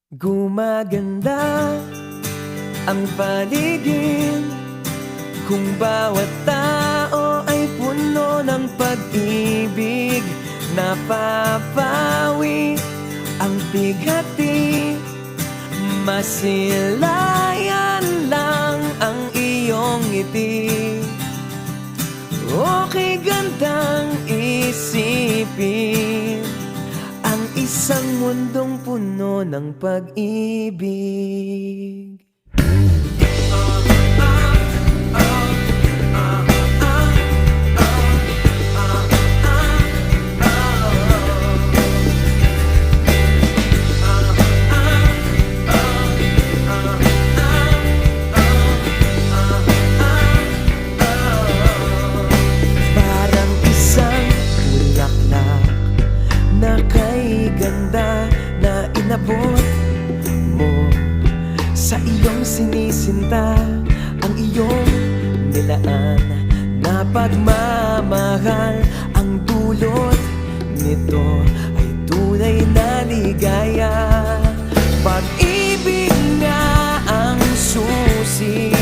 Gumaganda ang paligid kung bawat tao ay puno ng pag-ibig. Napapawi ang bighati, masilayan lang ang iyong ngiti. Okay gandang isipin ang isang mundong puno ng pag-ibig. Parang isang bulaklak na kay ganda na inabot mo sa iyong sinisinta, ang iyong nilaan na pagmamahal. Ang dulot nito ay tunay na ligaya. Pag-ibig nga ang susi